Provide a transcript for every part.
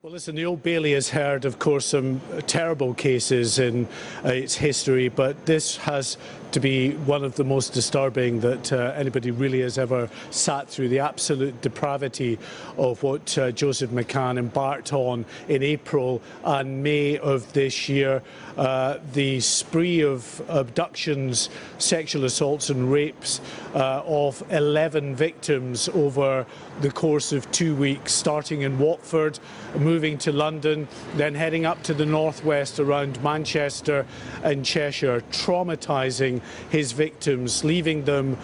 Well, listen, the Old Bailey has heard, of course, some terrible cases in its history, but this has to be one of the most disturbing that anybody really has ever sat through. The absolute depravity of what Joseph McCann embarked on in April and May of this year. The spree of abductions, sexual assaults and rapes of 11 victims over the course of 2 weeks, starting in Watford, moving to London, then heading up to the northwest around Manchester and Cheshire, traumatising his victims, leaving them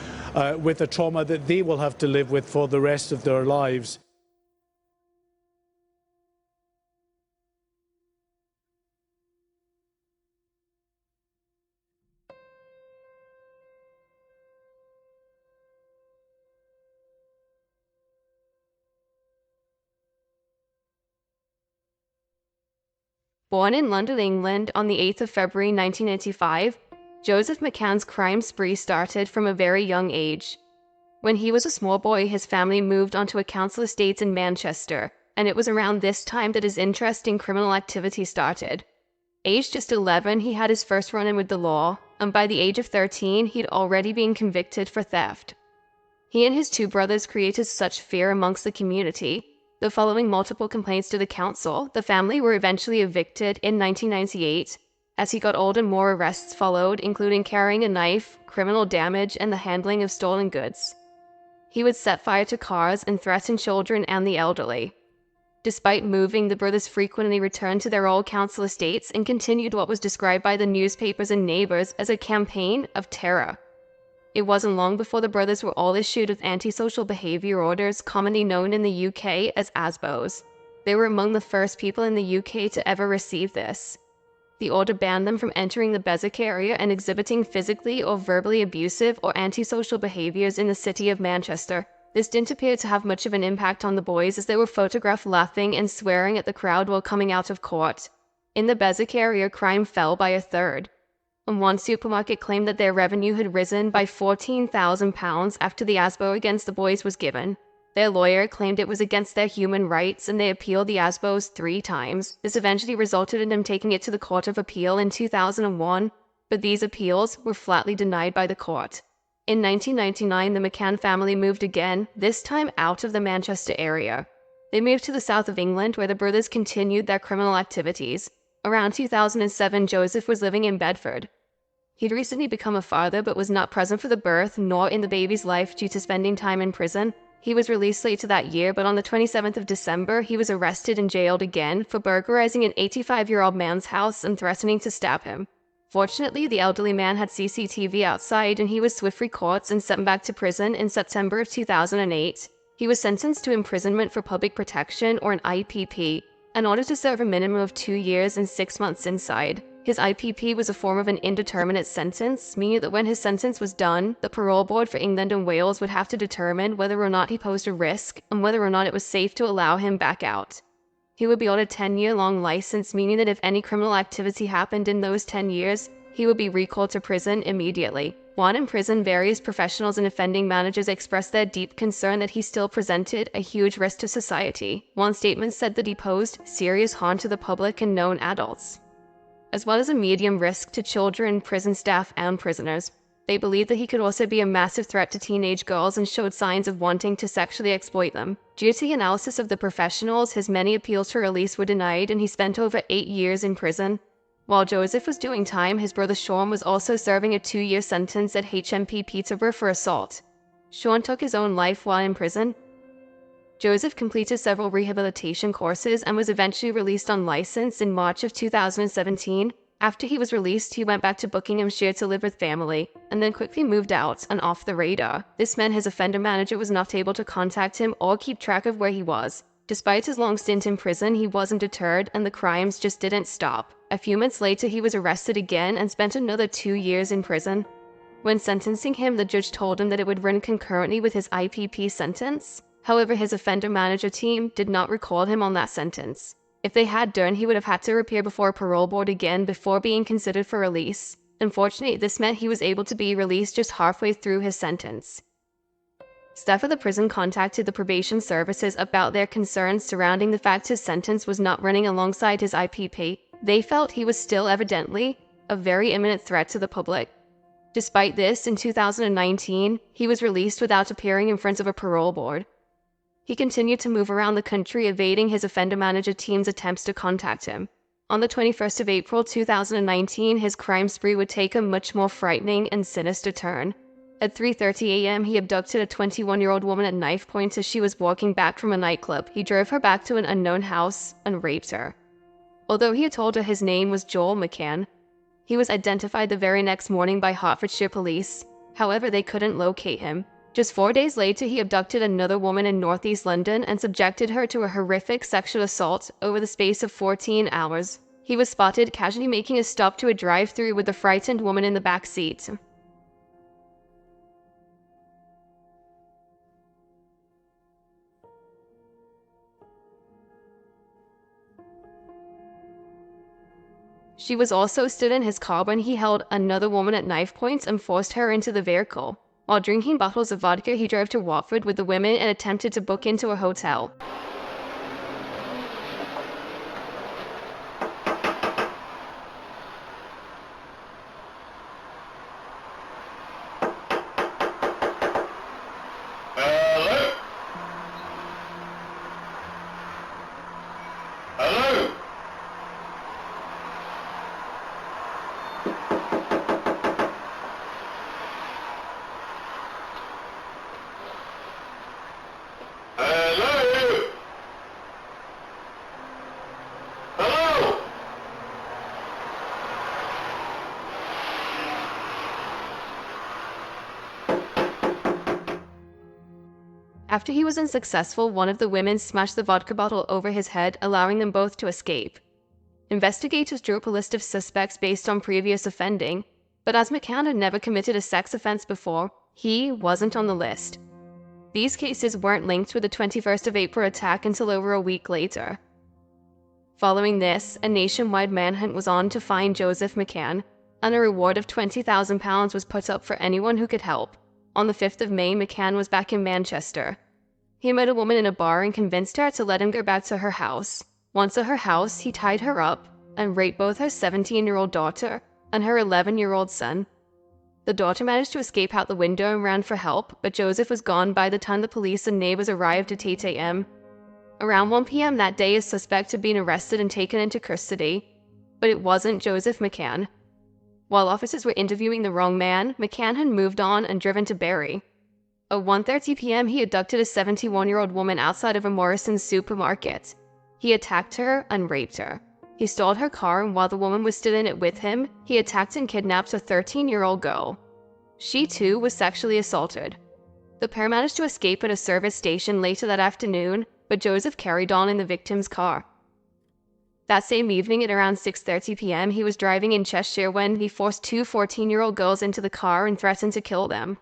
with a trauma that they will have to live with for the rest of their lives. Born in London, England on the 8th of February 1985, Joseph McCann's crime spree started from a very young age. When he was a small boy, his family moved onto a council estate in Manchester, and it was around this time that his interest in criminal activity started. Aged just 11, he had his first run-in with the law, and by the age of 13, he'd already been convicted for theft. He and his two brothers created such fear amongst the community that following multiple complaints to the council, the family were eventually evicted in 1998. As he got older, more arrests followed, including carrying a knife, criminal damage, and the handling of stolen goods. He would set fire to cars and threaten children and the elderly. Despite moving, the brothers frequently returned to their old council estates and continued what was described by the newspapers and neighbors as a campaign of terror. It wasn't long before the brothers were all issued with antisocial behavior orders, commonly known in the UK as ASBOs. They were among the first people in the UK to ever receive this. The order banned them from entering the Beswick area and exhibiting physically or verbally abusive or antisocial behaviors in the city of Manchester. This didn't appear to have much of an impact on the boys, as they were photographed laughing and swearing at the crowd while coming out of court. In the Beswick area, crime fell by a third. And one supermarket claimed that their revenue had risen by £14,000 after the ASBO against the boys was given. Their lawyer claimed it was against their human rights, and they appealed the ASBOs 3 times. This eventually resulted in them taking it to the Court of Appeal in 2001, but these appeals were flatly denied by the court. In 1999, the McCann family moved again, this time out of the Manchester area. They moved to the south of England, where the brothers continued their criminal activities. Around 2007, Joseph was living in Bedford. He'd recently become a father, but was not present for the birth nor in the baby's life due to spending time in prison. He was released later that year, but on the 27th of December, he was arrested and jailed again for burglarizing an 85-year-old man's house and threatening to stab him. Fortunately, the elderly man had CCTV outside, and he was swiftly caught and sent back to prison in September of 2008. He was sentenced to imprisonment for public protection, or an IPP, in order to serve a minimum of 2 years and 6 months inside. His IPP was a form of an indeterminate sentence, meaning that when his sentence was done, the parole board for England and Wales would have to determine whether or not he posed a risk and whether or not it was safe to allow him back out. He would be on a 10-year-long license, meaning that if any criminal activity happened in those 10 years, he would be recalled to prison immediately. While in prison, various professionals and offending managers expressed their deep concern that he still presented a huge risk to society. One statement said that he posed serious harm to the public and known adults, as well as a medium risk to children, prison staff, and prisoners. They believed that he could also be a massive threat to teenage girls and showed signs of wanting to sexually exploit them. Due to the analysis of the professionals, his many appeals for release were denied, and he spent over 8 years in prison. While Joseph was doing time, his brother Sean was also serving a 2-year sentence at HMP Peterborough for assault. Sean took his own life while in prison. Joseph completed several rehabilitation courses and was eventually released on license in March of 2017. After he was released, he went back to Buckinghamshire to live with family, and then quickly moved out and off the radar. This meant his offender manager was not able to contact him or keep track of where he was. Despite his long stint in prison, he wasn't deterred, and the crimes just didn't stop. A few months later, he was arrested again and spent another 2 years in prison. When sentencing him, the judge told him that it would run concurrently with his IPP sentence. However, his offender manager team did not recall him on that sentence. If they had done, he would have had to appear before a parole board again before being considered for release. Unfortunately, this meant he was able to be released just halfway through his sentence. Staff of the prison contacted the probation services about their concerns surrounding the fact his sentence was not running alongside his IPP. They felt he was still evidently a very imminent threat to the public. Despite this, in 2019, he was released without appearing in front of a parole board. He continued to move around the country, evading his offender manager team's attempts to contact him. On the 21st of April 2019, his crime spree would take a much more frightening and sinister turn. At 3:30 a.m., he abducted a 21-year-old woman at knife point as she was walking back from a nightclub. He drove her back to an unknown house and raped her. Although he had told her his name was Joel McCann, he was identified the very next morning by Hertfordshire police. However, they couldn't locate him. Just 4 days later, he abducted another woman in northeast London and subjected her to a horrific sexual assault over the space of 14 hours. He was spotted casually making a stop to a drive-thru with the frightened woman in the back seat. She was also stood in his car when he held another woman at knife points and forced her into the vehicle. While drinking bottles of vodka, he drove to Watford with the women and attempted to book into a hotel. Hello? Hello? Hello? Hello? After he was unsuccessful, one of the women smashed the vodka bottle over his head, allowing them both to escape. Investigators drew up a list of suspects based on previous offending, but as McCann had never committed a sex offense before, he wasn't on the list. These cases weren't linked with the 21st of April attack until over a week later. Following this, a nationwide manhunt was on to find Joseph McCann, and a reward of £20,000 was put up for anyone who could help. On the 5th of May, McCann was back in Manchester. He met a woman in a bar and convinced her to let him go back to her house. Once at her house, he tied her up and raped both her 17-year-old daughter and her 11-year-old son. The daughter managed to escape out the window and ran for help, but Joseph was gone by the time the police and neighbors arrived at 8 a.m. Around 1 p.m. that day, a suspect had been arrested and taken into custody, but it wasn't Joseph McCann. While officers were interviewing the wrong man, McCann had moved on and driven to Bury. At 1:30 p.m., he abducted a 71-year-old woman outside of a Morrison's supermarket. He attacked her and raped her. He stole her car, and while the woman was still in it with him, he attacked and kidnapped a 13-year-old girl. She, too, was sexually assaulted. The pair managed to escape at a service station later that afternoon, but Joseph carried on in the victim's car. That same evening at around 6:30 p.m., he was driving in Cheshire when he forced two 14-year-old girls into the car and threatened to kill them.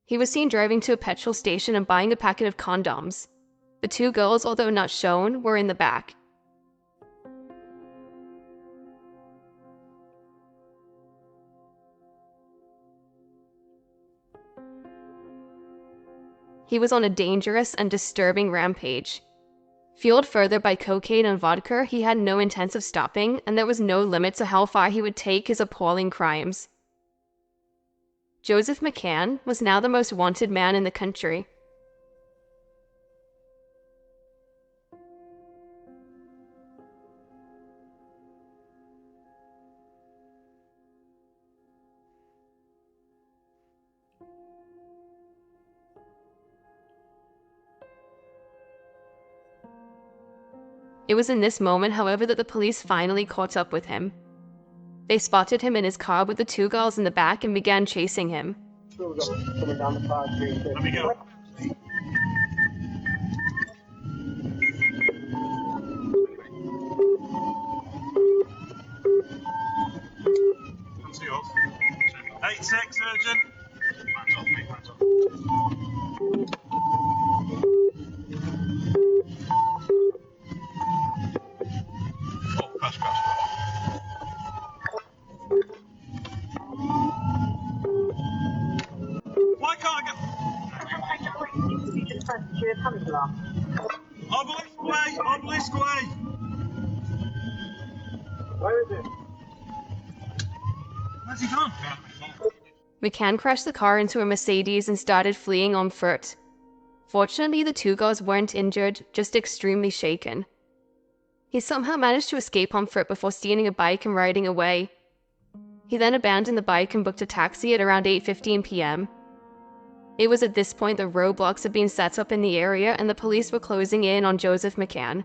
He was seen driving to a petrol station and buying a packet of condoms. The two girls, although not shown, were in the back. He was on a dangerous and disturbing rampage. Fueled further by cocaine and vodka, he had no intent of stopping, and there was no limit to how far he would take his appalling crimes. Joseph McCann was now the most wanted man in the country. It was in this moment, however, that the police finally caught up with him. They spotted him in his car with the two girls in the back and began chasing him. Coming down the park street. Let me go. Come to yours. 86, urgent. Hands off, mate, hands off. Oh, crash, crash, crash. Why can't I get... coming along. Obelisk way! Where is it? Where's he gone? McCann crashed the car into a Mercedes and started fleeing on foot. Fortunately, the two girls weren't injured, just extremely shaken. He somehow managed to escape on foot before stealing a bike and riding away. He then abandoned the bike and booked a taxi at around 8:15 p.m. It was at this point that roadblocks had been set up in the area and the police were closing in on Joseph McCann.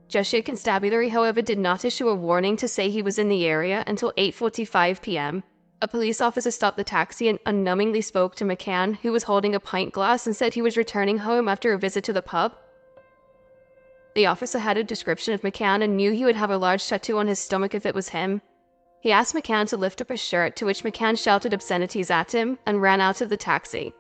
Cheshire Constabulary, however, did not issue a warning to say he was in the area until 8:45 p.m. A police officer stopped the taxi and unnumbingly spoke to McCann, who was holding a pint glass, and said he was returning home after a visit to the pub. The officer had a description of McCann and knew he would have a large tattoo on his stomach if it was him. He asked McCann to lift up his shirt, to which McCann shouted obscenities at him and ran out of the taxi.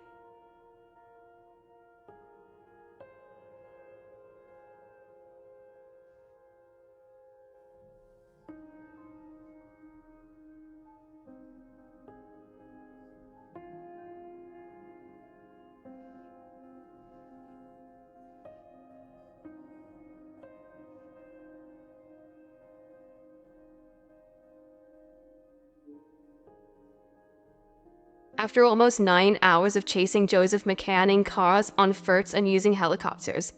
After almost 9 hours of chasing Joseph McCann in cars, on foot, and using helicopters,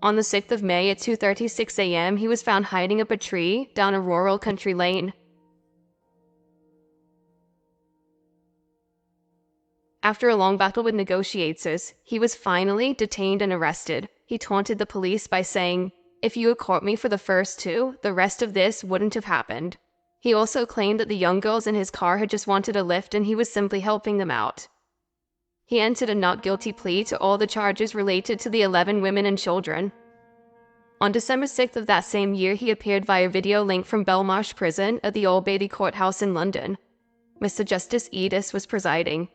on the 6th of May at 2:36 a.m., he was found hiding up a tree down a rural country lane. After a long battle with negotiators, he was finally detained and arrested. He taunted the police by saying, "If you had caught me for the first two, the rest of this wouldn't have happened." He also claimed that the young girls in his car had just wanted a lift and he was simply helping them out. He entered a not guilty plea to all the charges related to the 11 women and children. On December 6th of that same year, he appeared via video link from Belmarsh Prison at the Old Bailey Courthouse in London. Mr. Justice Edis was presiding.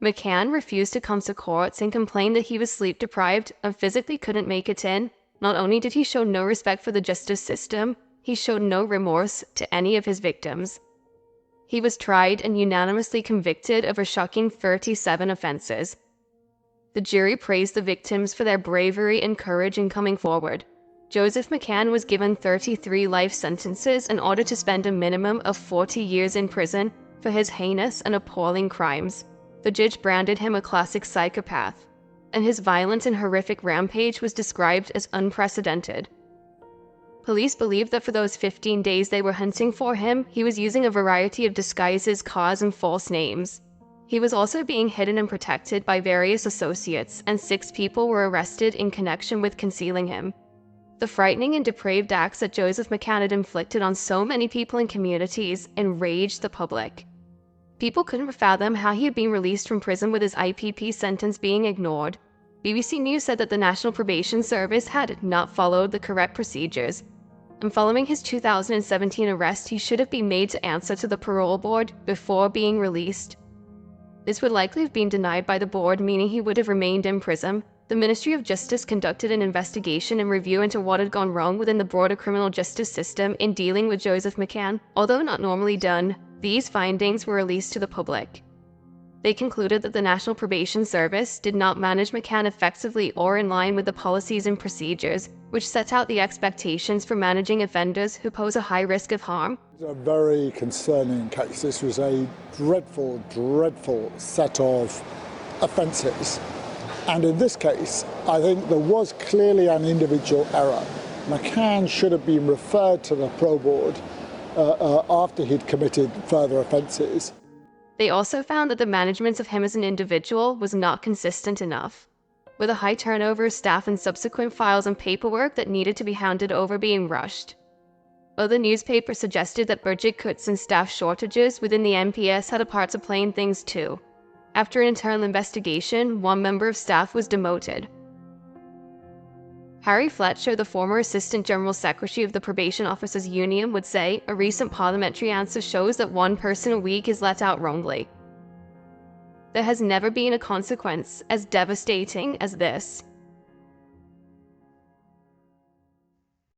McCann refused to come to court and complained that he was sleep-deprived and physically couldn't make it in. Not only did he show no respect for the justice system, he showed no remorse to any of his victims. He was tried and unanimously convicted of a shocking 37 offenses. The jury praised the victims for their bravery and courage in coming forward. Joseph McCann was given 33 life sentences in order to spend a minimum of 40 years in prison for his heinous and appalling crimes. The judge branded him a classic psychopath, and his violent and horrific rampage was described as unprecedented. Police believed that for those 15 days they were hunting for him, he was using a variety of disguises, cars, and false names. He was also being hidden and protected by various associates, and 6 people were arrested in connection with concealing him. The frightening and depraved acts that Joseph McCann had inflicted on so many people and communities enraged the public. People couldn't fathom how he had been released from prison with his IPP sentence being ignored. BBC News said that the National Probation Service had not followed the correct procedures, and following his 2017 arrest, he should have been made to answer to the parole board before being released. This would likely have been denied by the board, meaning he would have remained in prison. The Ministry of Justice conducted an investigation and review into what had gone wrong within the broader criminal justice system in dealing with Joseph McCann. Although not normally done, these findings were released to the public. They concluded that the National Probation Service did not manage McCann effectively or in line with the policies and procedures, which set out the expectations for managing offenders who pose a high risk of harm. It's a very concerning case. This was a dreadful, dreadful set of offences. And in this case, I think there was clearly an individual error. McCann should have been referred to the parole board after he'd committed further offences. They also found that the management of him as an individual was not consistent enough, with a high turnover of staff and subsequent files and paperwork that needed to be handed over being rushed. Other newspapers suggested that budget cuts and staff shortages within the NPS had a part to play in things too. After an internal investigation, one member of staff was demoted. Harry Fletcher, the former Assistant General Secretary of the Probation Officers Union, would say, "A recent parliamentary answer shows that one person a week is let out wrongly. There has never been a consequence as devastating as this."